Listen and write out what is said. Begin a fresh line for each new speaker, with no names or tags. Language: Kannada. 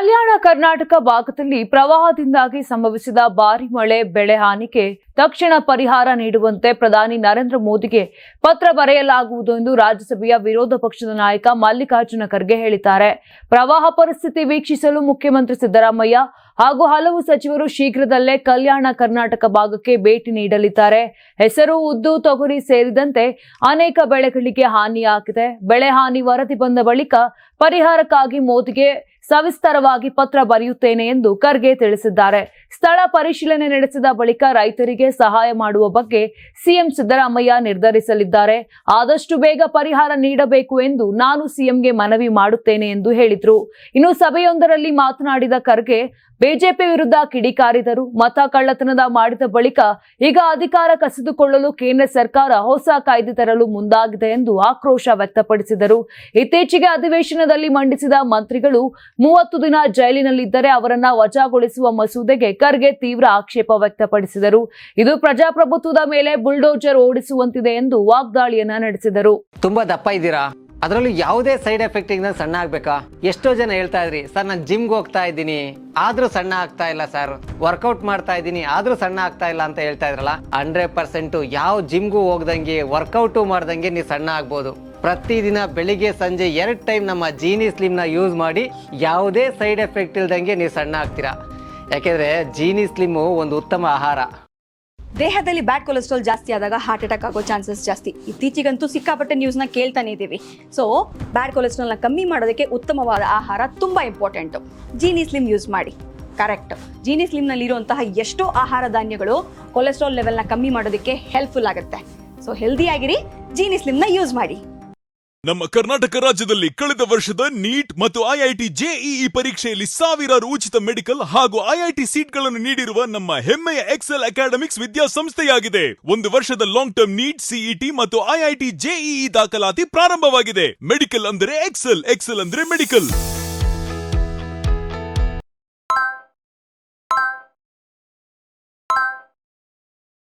ಕಲ್ಯಾಣ ಕರ್ನಾಟಕ ಭಾಗದಲ್ಲಿ ಪ್ರವಾಹದಿಂದಾಗಿ ಸಂಭವಿಸಿದ ಭಾರಿ ಮಳೆ ಬೆಳೆ ಹಾನಿಗೆ ತಕ್ಷಣ ಪರಿಹಾರ ನೀಡುವಂತೆ ಪ್ರಧಾನಿ ನರೇಂದ್ರ ಮೋದಿಗೆ ಪತ್ರ ಬರೆಯಲಾಗುವುದು ಎಂದು ರಾಜ್ಯಸಭೆಯ ವಿರೋಧ ಪಕ್ಷದ ನಾಯಕ ಮಲ್ಲಿಕಾರ್ಜುನ ಖರ್ಗೆ ಹೇಳಿದ್ದಾರೆ. ಪ್ರವಾಹ ಪರಿಸ್ಥಿತಿ ವೀಕ್ಷಿಸಲು ಮುಖ್ಯಮಂತ್ರಿ ಸಿದ್ದರಾಮಯ್ಯ ಹಾಗೂ ಹಲವು ಸಚಿವರು ಶೀಘ್ರದಲ್ಲೇ ಕಲ್ಯಾಣ ಕರ್ನಾಟಕ ಭಾಗಕ್ಕೆ ಭೇಟಿ ನೀಡಲಿದ್ದಾರೆ. ಹೆಸರು, ಉದ್ದು, ತೊಗರಿ ಸೇರಿದಂತೆ ಅನೇಕ ಬೆಳೆಗಳಿಗೆ ಹಾನಿಯಾಗಿದೆ. ಬೆಳೆ ಹಾನಿ ವರದಿ ಬಂದ ಬಳಿಕ ಪರಿಹಾರಕ್ಕಾಗಿ ಮೋದಿಗೆ ಸವಿಸ್ತರವಾಗಿ ಪತ್ರ ಬರೆಯುತ್ತೇನೆ ಎಂದು ಖರ್ಗೆ ತಿಳಿಸಿದ್ದಾರೆ. ಸ್ಥಳ ಪರಿಶೀಲನೆ ನಡೆಸಿದ ಬಳಿಕ ರೈತರಿಗೆ ಸಹಾಯ ಮಾಡುವ ಬಗ್ಗೆ ಸಿಎಂ ಸಿದ್ದರಾಮಯ್ಯ ನಿರ್ಧರಿಸಲಿದ್ದಾರೆ. ಆದಷ್ಟು ಬೇಗ ಪರಿಹಾರ ನೀಡಬೇಕು ಎಂದು ನಾನು ಸಿಎಂಗೆ ಮನವಿ ಮಾಡುತ್ತೇನೆ ಎಂದು ಹೇಳಿದರು. ಇನ್ನು ಸಭೆಯೊಂದರಲ್ಲಿ ಮಾತನಾಡಿದ ಖರ್ಗೆ ಬಿಜೆಪಿ ವಿರುದ್ಧ ಕಿಡಿಕಾರಿದರು. ಮತ ಕಳ್ಳತನ ಮಾಡಿದ ಬಳಿಕ ಈಗ ಅಧಿಕಾರ ಕಸಿದುಕೊಳ್ಳಲು ಕೇಂದ್ರ ಸರ್ಕಾರ ಹೊಸ ಕಾಯ್ದೆ ತರಲು ಮುಂದಾಗಿದೆ ಎಂದು ಆಕ್ರೋಶ ವ್ಯಕ್ತಪಡಿಸಿದರು. ಇತ್ತೀಚೆಗೆ ಅಧಿವೇಶನದಲ್ಲಿ ಮಂಡಿಸಿದ ಮಂತ್ರಿಗಳು 30 ದಿನ ಜೈಲಿನಲ್ಲಿದ್ದರೆ ಅವರನ್ನ ವಜಾಗೊಳಿಸುವ ಮಸೂದೆಗೆ ಖರ್ಗೆ ತೀವ್ರ ಆಕ್ಷೇಪ ವ್ಯಕ್ತಪಡಿಸಿದರು. ಇದು ಪ್ರಜಾಪ್ರಭುತ್ವದ ಮೇಲೆ ಬುಲ್ಡೋಜರ್ ಓಡಿಸುವಂತಿದೆ ಎಂದು ವಾಗ್ದಾಳಿಯನ್ನ ನಡೆಸಿದರು.
ತುಂಬಾ ದಪ್ಪ ಇದ್ದೀರಾ, ಅದರಲ್ಲೂ ಯಾವುದೇ ಸೈಡ್ ಎಫೆಕ್ಟ್ ಇಂದ ಸಣ್ಣ ಆಗ್ಬೇಕಾ? ಎಷ್ಟೋ ಜನ ಹೇಳ್ತಾ ಇದ್ರಿ, ಸರ್ ನಾನು ಜಿಮ್ಗೆ ಹೋಗ್ತಾ ಇದ್ದೀನಿ ಆದ್ರೂ ಸಣ್ಣ ಆಗ್ತಾ ಇಲ್ಲ, ಸರ್ ವರ್ಕೌಟ್ ಮಾಡ್ತಾ ಇದ್ದೀನಿ ಆದ್ರೂ ಸಣ್ಣ ಆಗ್ತಾ ಇಲ್ಲ ಅಂತ ಹೇಳ್ತಾ ಇದ್ರಲ್ಲ. 100% ಯಾವ ಜಿಮ್ಗೂ ಹೋಗ್ದಂಗೆ ವರ್ಕೌಟು ಮಾಡ್ದಂಗೆ ನೀವು ಸಣ್ಣ ಆಗ್ಬೋದು. ಪ್ರತಿದಿನ ಬೆಳಿಗ್ಗೆ ಸಂಜೆ 2 ಟೈಮ್ ನಮ್ಮ ಜೀನಿ ಸ್ಲಿಮ್ ನ ಯೂಸ್ ಮಾಡಿ ಯಾವುದೇ ಸೈಡ್ ಎಫೆಕ್ಟ್ ಇಲ್ದಂಗೆ ನೀವು ಸಣ್ಣ ಆಗ್ತೀರಾ. ಯಾಕೆಂದ್ರೆ ಜೀನಿ ಸ್ಲಿಮ್ ಒಂದು ಉತ್ತಮ ಆಹಾರ.
ದೇಹದಲ್ಲಿ ಬ್ಯಾಡ್ ಕೊಲೆಸ್ಟ್ರಾಲ್ ಜಾಸ್ತಿ ಆದಾಗ ಹಾರ್ಟ್ ಅಟ್ಯಾಕ್ ಆಗೋ ಚಾನ್ಸಸ್ ಜಾಸ್ತಿ. ಇತ್ತೀಚೆಗಂತೂ ಸಿಕ್ಕಾಪಟ್ಟೆ ನ್ಯೂಸ್ನ ಕೇಳ್ತಾನೆ ಇದ್ದೀವಿ. ಸೊ ಬ್ಯಾಡ್ ಕೊಲೆಸ್ಟ್ರಾಲ್ನ ಕಮ್ಮಿ ಮಾಡೋದಕ್ಕೆ ಉತ್ತಮವಾದ ಆಹಾರ ತುಂಬ ಇಂಪಾರ್ಟೆಂಟು. ಜೀನಿ ಸ್ಲಿಮ್ ಯೂಸ್ ಮಾಡಿ. ಕರೆಕ್ಟ್, ಜೀನಿ ಸ್ಲಿಮ್ನಲ್ಲಿರುವಂತಹ ಎಷ್ಟೋ ಆಹಾರ ಧಾನ್ಯಗಳು ಕೊಲೆಸ್ಟ್ರಾಲ್ ಲೆವೆಲ್ನ ಕಮ್ಮಿ ಮಾಡೋದಕ್ಕೆ ಹೆಲ್ಪ್ಫುಲ್ ಆಗುತ್ತೆ. ಸೊ ಹೆಲ್ದಿಯಾಗಿರಿ, ಜೀನಿ ಸ್ಲಿಮ್ನ ಯೂಸ್ ಮಾಡಿ.
ನಮ್ಮ ಕರ್ನಾಟಕ ರಾಜ್ಯದಲ್ಲಿ ಕಳೆದ ವರ್ಷದ ನೀಟ್ ಮತ್ತು ಐಐಟಿ ಜೆಇಇ ಪರೀಕ್ಷೆಯಲ್ಲಿ ಸಾವಿರಾರು ಉಚಿತ ಮೆಡಿಕಲ್ ಹಾಗೂ ಐಐಟಿ ಸೀಟ್ಗಳನ್ನು ನೀಡಿರುವ ನಮ್ಮ ಹೆಮ್ಮೆಯ ಎಕ್ಸೆಲ್ ಅಕಾಡೆಮಿಕ್ಸ್ ವಿದ್ಯಾಸಂಸ್ಥೆಯಾಗಿದೆ. 1 ವರ್ಷದ ಲಾಂಗ್ ಟರ್ಮ್ ನೀಟ್, ಸಿಇಟಿ ಮತ್ತು ಐಐಟಿ ಜೆಇಇ ದಾಖಲಾತಿ ಪ್ರಾರಂಭವಾಗಿದೆ. ಮೆಡಿಕಲ್ ಅಂದರೆ ಎಕ್ಸೆಲ್, ಎಕ್ಸೆಲ್ ಅಂದ್ರೆ ಮೆಡಿಕಲ್.